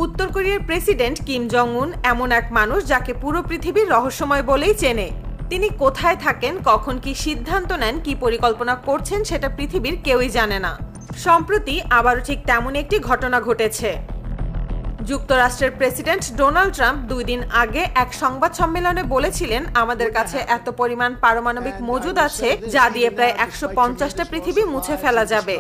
উত্তর কোরিয়ার president Kim Jong উন এমন এক মানুষ যাকে পুরো পৃথিবীর রহস্যময় বলেই চেনে। তিনি কোথায় থাকেন, কখন কি সিদ্ধান্ত নেন, কি পরিকল্পনা করছেন সেটা পৃথিবীর কেউই জানে না। সম্প্রতি আবারও ঠিক তেমন একটি ঘটনা ঘটেছে। যুক্তরাষ্ট্রের প্রেসিডেন্ট ডোনাল্ড ট্রাম্প 2 দিন আগে এক সংবাদ সম্মেলনে বলেছিলেন, আমাদের কাছে এত পরিমাণ পারমাণবিক মজুদ আছে যা দিয়ে প্রায় 150টা পৃথিবী মুছে ফেলা যাবে।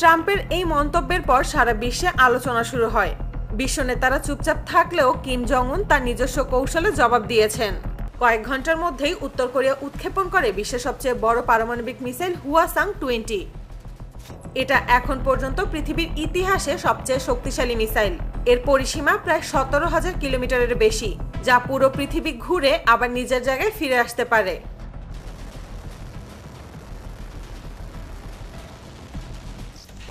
ট্রাম্পের এই মন্তব্যের পর সারা বিশ্বে আলোচনা শুরু হয়। বিশ্ব নেতারা চুপচাপ থাকলেও কিম জং উন তার নিজস্ব কৌশলে জবাব দিয়েছেন। কয়েক ঘন্টার মধ্যেই উত্তর কোরিয়া উৎক্ষেপণ করে বিশ্বের সবচেয়ে বড় পারমাণবিক মিসাইল হুয়াসাং-20। এটা এখন পর্যন্ত পৃথিবীর ইতিহাসে সবচেয়ে শক্তিশালী মিসাইল। এর পরিসীমা প্রায় 17,000 কিলোমিটারের বেশি, যা পুরো পৃথিবী ঘুরে আবার নিজের জায়গায় ফিরে আসতে পারে।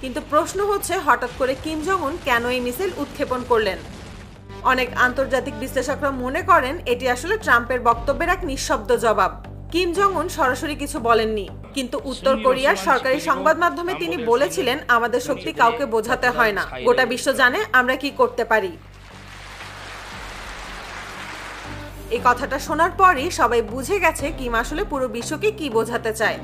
কিন্তু প্রশ্ন হচ্ছে, হঠাৎ করে কিম জং উন কেন এই মিসাইল উৎক্ষেপণ করলেন? অনেক আন্তর্জাতিক বিশ্লেষকরা মনে করেন এটি আসলে ট্রাম্পের বক্তব্যের এক নিঃশব্দ জবাব। কিম জং উন সরাসরি কিছু বলেননি, কিন্তু উত্তর কোরিয়ার সরকারি সংবাদ মাধ্যমে তিনি বলেছিলেন, আমাদের শক্তি কাউকে বোঝাতে হয় না, গোটা বিশ্ব জানে আমরা কি করতে পারি। এই কথাটা শোনার পরই সবাই বুঝে গেছে কিম আসলে পুরো বিশ্বকে কি বোঝাতে চায়।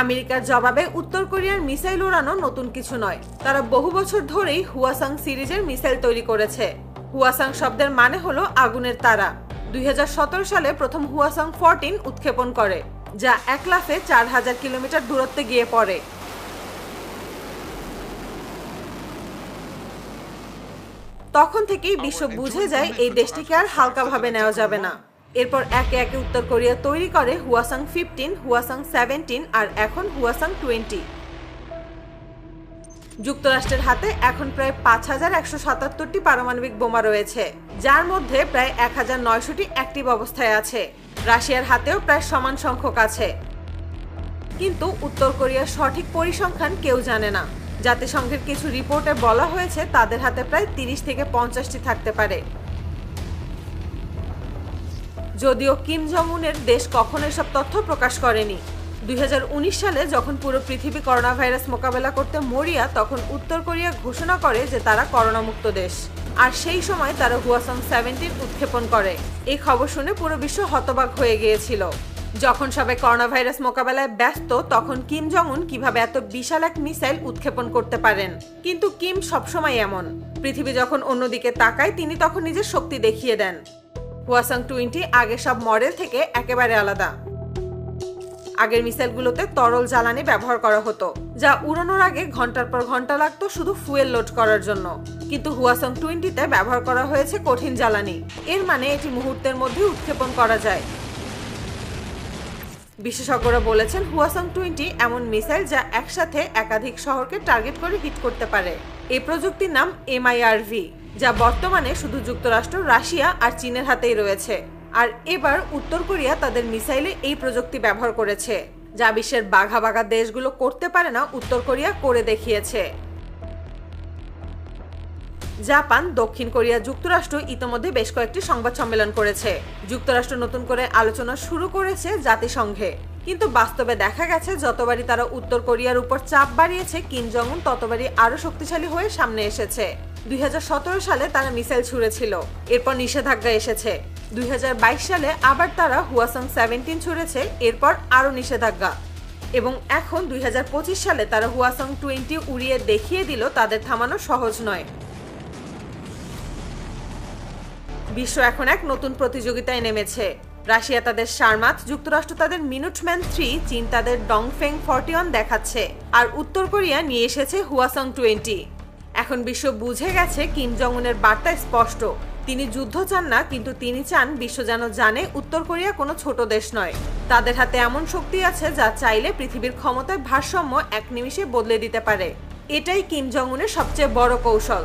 আমেরিকার জবাবে উত্তর কোরিয়ার মিসাইল উড়ানো নতুন কিছু নয়। তারা বহু বছর ধরেই হুয়াসাং সিরিজের মিসাইল তৈরি করেছে। হুয়াসাং শব্দের মানে হলো আগুনের তারা। 2017 সালে প্রথম হুয়াসাং-14 উৎক্ষেপণ করে, যা এক লাফে 4000 কিলোমিটার দূরত্বে গিয়ে পড়ে। তখন থেকেই বিশ্ব বুঝে যায় এই দেশটিকে আর হালকাভাবে নেওয়া যাবে না। এরপর একে একে উত্তর কোরিয়া তৈরি করে হুয়াসাং-15, হুয়াসাং-17 আর এখন হুয়াসাং-20। যুক্তরাষ্ট্রের হাতে এখন প্রায় 5177টি পারমাণবিক বোমা রয়েছে, যার মধ্যে প্রায় 1900টি অ্যাক্টিভ অবস্থায় আছে। রাশিয়ার হাতেও প্রায় সমান সংখ্যক আছে। কিন্তু উত্তর কোরিয়ার সঠিক পরিসংখ্যান কেউ জানে না। জাতিসংঘের কিছু রিপোর্টে বলা হয়েছে তাদের হাতে প্রায় 30 থেকে 50টি থাকতে পারে। যদিও কিম জং উনের দেশ কখনো এসব তথ্য প্রকাশ করেনি। 2019 সালে যখন পুরো পৃথিবী করোনা ভাইরাস মোকাবেলা করতে মরিয়া, তখন উত্তর কোরিয়া ঘোষণা করে যে তারা করোনামুক্ত দেশ। আর সেই সময় তারা হুয়াসাং-17 উৎক্ষেপণ করে। এই খবর শুনে পুরো বিশ্ব হতবাক হয়ে গিয়েছিল। যখন সবাই করোনা ভাইরাস মোকাবেলায় ব্যস্ত, তখন কিম জং উন কিভাবে এত বিশাল এক মিসাইল উৎক্ষেপণ করতে পারেন? কিন্তু কিম সবসময় এমন, পৃথিবী যখন অন্যদিকে তাকায় তিনি তখন নিজের শক্তি দেখিয়ে দেন। হুয়াসাং-20 আগের সব মডেল থেকে একেবারে আলাদা। আগের মিসাইলগুলোতে তরল জ্বালানি ব্যবহার করা হতো, যা উড়ানোর আগে ঘন্টার পর ঘন্টা লাগতো শুধু ফুয়েল লোড করার জন্য। কিন্তু হুয়াসাং-20তে ব্যবহার করা হয়েছে কঠিন জ্বালানি। এর মানে এটি মুহূর্তের মধ্যে উৎক্ষেপণ করা যায়। বিশেষজ্ঞরা বলেছেন হুয়াসাং-20 এমন মিসাইল যা একসাথে একাধিক শহরকে টার্গেট করে হিট করতে পারে। এই প্রযুক্তির নাম MIRV, যা বর্তমানে শুধু যুক্তরাষ্ট্র, রাশিয়া আর চীনের হাতেই রয়েছে। আর এবার উত্তর কোরিয়া তাদের মিসাইলে এই প্রযুক্তি ব্যবহার করেছে, যা বিশ্বের বাঘা বাঘা দেশগুলো করতে পারে না, উত্তর কোরিয়া করে দেখিয়েছে। জাপান, দক্ষিণ কোরিয়া, যুক্তরাষ্ট্র ইতোমধ্যে বেশ কয়েকটি সংবাদ সম্মেলন করেছে। যুক্তরাষ্ট্র নতুন করে আলোচনা শুরু করেছে জাতিসংঘে। কিন্তু বাস্তবে দেখা গেছে যতবারই তারা উত্তর কোরিয়ার উপর চাপ বাড়িয়েছে, কিম জং উন ততবারই আরো শক্তিশালী হয়ে সামনে এসেছে। 2017 সালে তারা মিসাইল ছুড়েছিল, এরপর নিষেধাজ্ঞা এসেছে। 2022 সালে আবার তারা হুয়াসাং-17 ছুড়েছে, এরপর আরো নিষেধাজ্ঞা। এবং এখন 2025 সালে তারা হুয়াসাং-20 উড়িয়ে দেখিয়ে দিল তাদের থামানো সহজ নয়। বিশ্ব এখন এক নতুন প্রতিযোগিতায় নেমেছে। রাশিয়া তাদের শারমাত, যুক্তরাষ্ট্র তাদের মিনুটম্যান 3, চীন তাদের ডংফেং-41 দেখাচ্ছে, আর উত্তর কোরিয়া নিয়ে এসেছে হুয়াসাং-20। এখন বিশ্ব বুঝে গেছে কিম জং উনের বার্তা স্পষ্ট। তিনি যুদ্ধ চান না, কিন্তু তিনি চান বিশ্ব যেন জানে উত্তর কোরিয়া কোনো ছোট দেশ নয়। তাদের হাতে এমন শক্তি আছে যা চাইলে পৃথিবীর ক্ষমতার ভারসাম্য এক নিমিষে বদলে দিতে পারে। এটাই কিম জং উনের সবচেয়ে বড় কৌশল।